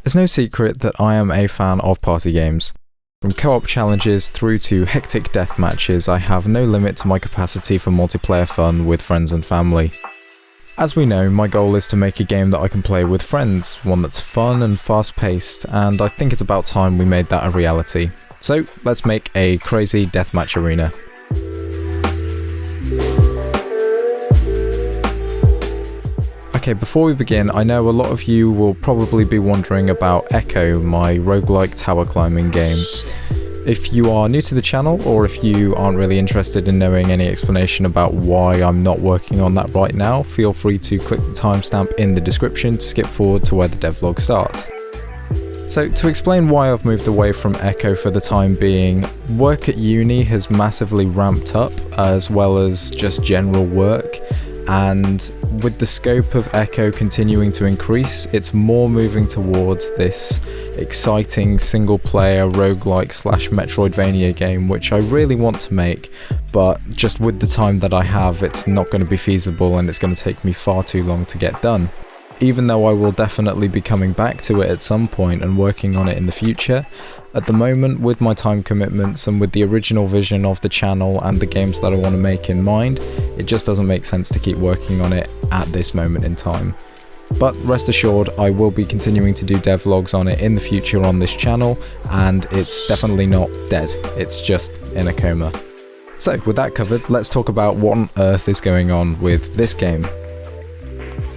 It's no secret that I am a fan of party games. From co-op challenges through to hectic death matches, I have no limit to my capacity for multiplayer fun with friends and family. As we know, my goal is to make a game that I can play with friends, one that's fun and fast-paced, and I think it's about time we made that a reality. So let's make a crazy deathmatch arena. Okay, before we begin, I know a lot of you will probably be wondering about Ekko, my roguelike tower climbing game. If you are new to the channel, or if you aren't really interested in knowing any explanation about why I'm not working on that right now, feel free to click the timestamp in the description to skip forward to where the devlog starts. So to explain why I've moved away from Ekko for the time being, work at uni has massively ramped up, as well as just general work. And with the scope of Ekko continuing to increase, it's more moving towards this exciting single-player roguelike / Metroidvania game, which I really want to make, but just with the time that I have, it's not going to be feasible and it's going to take me far too long to get done. Even though I will definitely be coming back to it at some point and working on it in the future, at the moment, with my time commitments and with the original vision of the channel and the games that I want to make in mind, it just doesn't make sense to keep working on it at this moment in time. But rest assured, I will be continuing to do devlogs on it in the future on this channel, and it's definitely not dead, it's just in a coma. So with that covered, let's talk about what on earth is going on with this game.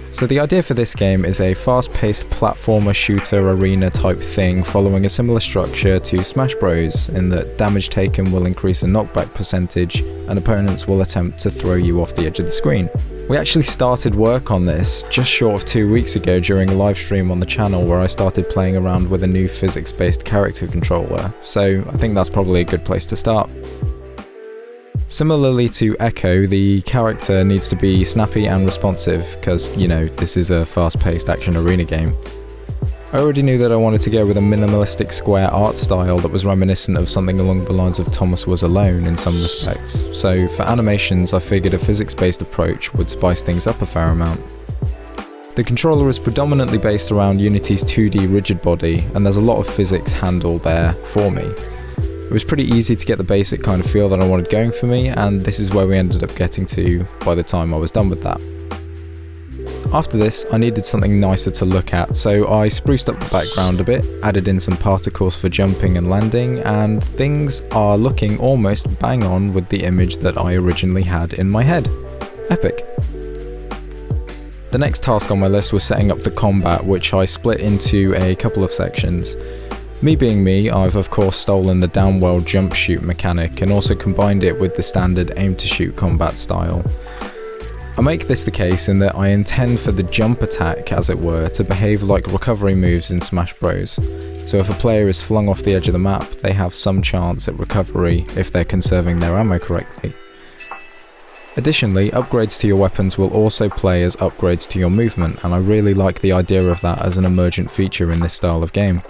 So the idea for this game is a fast-paced platformer shooter arena type thing following a similar structure to Smash Bros, in that damage taken will increase a knockback percentage and opponents will attempt to throw you off the edge of the screen. We actually started work on this just short of 2 weeks ago during a live stream on the channel where I started playing around with a new physics-based character controller, so I think that's probably a good place to start. Similarly to Ekko, the character needs to be snappy and responsive, because, you know, this is a fast-paced action arena game. I already knew that I wanted to go with a minimalistic square art style that was reminiscent of something along the lines of Thomas Was Alone in some respects, so for animations I figured a physics-based approach would spice things up a fair amount. The controller is predominantly based around Unity's 2D rigid body, and there's a lot of physics handled there for me. It was pretty easy to get the basic kind of feel that I wanted going for me, and this is where we ended up getting to by the time I was done with that. After this, I needed something nicer to look at, so I spruced up the background a bit, added in some particles for jumping and landing, and things are looking almost bang on with the image that I originally had in my head. Epic. The next task on my list was setting up the combat, which I split into a couple of sections. Me being me, I've of course stolen the downwell jump shoot mechanic and also combined it with the standard aim to shoot combat style. I make this the case in that I intend for the jump attack, as it were, to behave like recovery moves in Smash Bros. So if a player is flung off the edge of the map, they have some chance at recovery if they're conserving their ammo correctly. Additionally, upgrades to your weapons will also play as upgrades to your movement, and I really like the idea of that as an emergent feature in this style of game.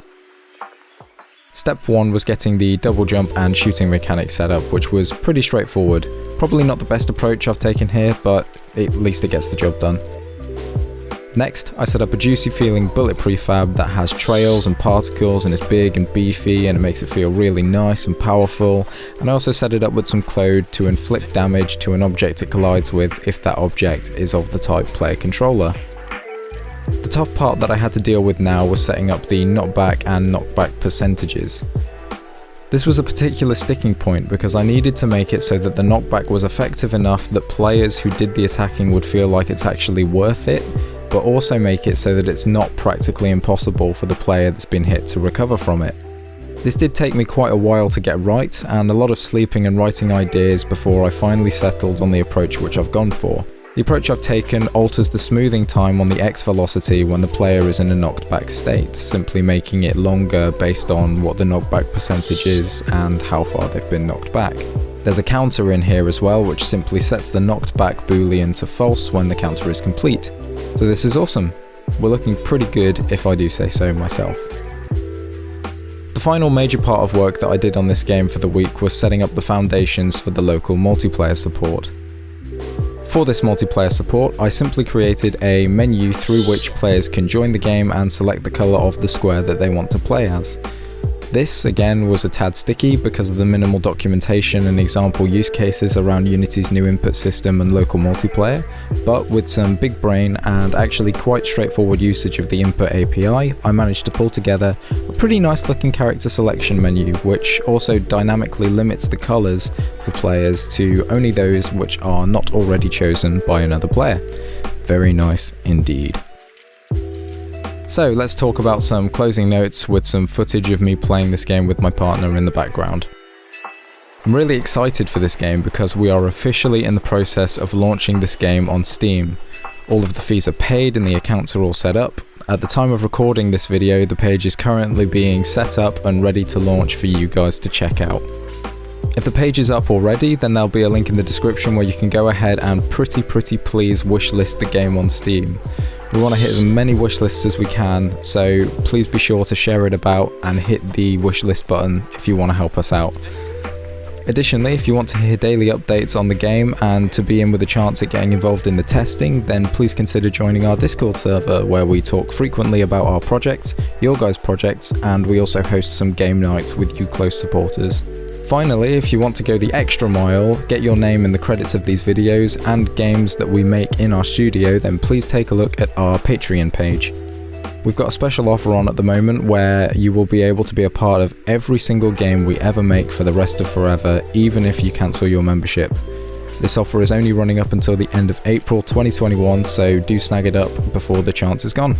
Step 1 was getting the double jump and shooting mechanic set up, which was pretty straightforward. Probably not the best approach I've taken here, but at least it gets the job done. Next, I set up a juicy feeling bullet prefab that has trails and particles and is big and beefy and it makes it feel really nice and powerful, and I also set it up with some code to inflict damage to an object it collides with if that object is of the type player controller. The tough part that I had to deal with now was setting up the knockback and knockback percentages. This was a particular sticking point because I needed to make it so that the knockback was effective enough that players who did the attacking would feel like it's actually worth it, but also make it so that it's not practically impossible for the player that's been hit to recover from it. This did take me quite a while to get right, and a lot of sleeping and writing ideas before I finally settled on the approach which I've gone for. The approach I've taken alters the smoothing time on the X velocity when the player is in a knocked back state, simply making it longer based on what the knockback percentage is and how far they've been knocked back. There's a counter in here as well, which simply sets the knocked back boolean to false when the counter is complete. So this is awesome. We're looking pretty good if I do say so myself. The final major part of work that I did on this game for the week was setting up the foundations for the local multiplayer support. For this multiplayer support, I simply created a menu through which players can join the game and select the colour of the square that they want to play as. This, again, was a tad sticky because of the minimal documentation and example use cases around Unity's new input system and local multiplayer, but with some big brain and actually quite straightforward usage of the input API, I managed to pull together a pretty nice looking character selection menu, which also dynamically limits the colours for players to only those which are not already chosen by another player. Very nice indeed. So let's talk about some closing notes with some footage of me playing this game with my partner in the background. I'm really excited for this game because we are officially in the process of launching this game on Steam. All of the fees are paid and the accounts are all set up. At the time of recording this video, the page is currently being set up and ready to launch for you guys to check out. If the page is up already, then there'll be a link in the description where you can go ahead and pretty please wishlist the game on Steam. We want to hit as many wishlists as we can, so please be sure to share it about and hit the wishlist button if you want to help us out. Additionally, if you want to hear daily updates on the game and to be in with a chance at getting involved in the testing, then please consider joining our Discord server where we talk frequently about our projects, your guys' projects, and we also host some game nights with you close supporters. Finally, if you want to go the extra mile, get your name in the credits of these videos and games that we make in our studio, then please take a look at our Patreon page. We've got a special offer on at the moment where you will be able to be a part of every single game we ever make for the rest of forever, even if you cancel your membership. This offer is only running up until the end of April 2021, so do snag it up before the chance is gone.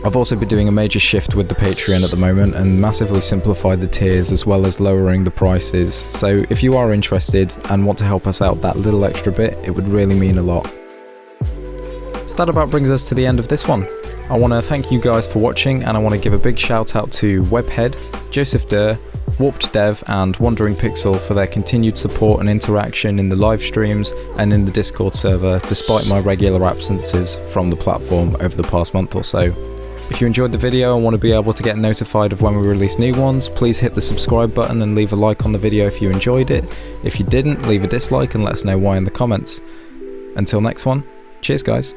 I've also been doing a major shift with the Patreon at the moment and massively simplified the tiers as well as lowering the prices, so if you are interested and want to help us out that little extra bit, it would really mean a lot. So that about brings us to the end of this one. I want to thank you guys for watching, and I want to give a big shout out to Webhead, Joseph Durr, Warped Dev and Wandering Pixel for their continued support and interaction in the live streams and in the Discord server despite my regular absences from the platform over the past month or so. If you enjoyed the video and want to be able to get notified of when we release new ones, please hit the subscribe button and leave a like on the video if you enjoyed it. If you didn't, leave a dislike and let us know why in the comments. Until next one, cheers guys.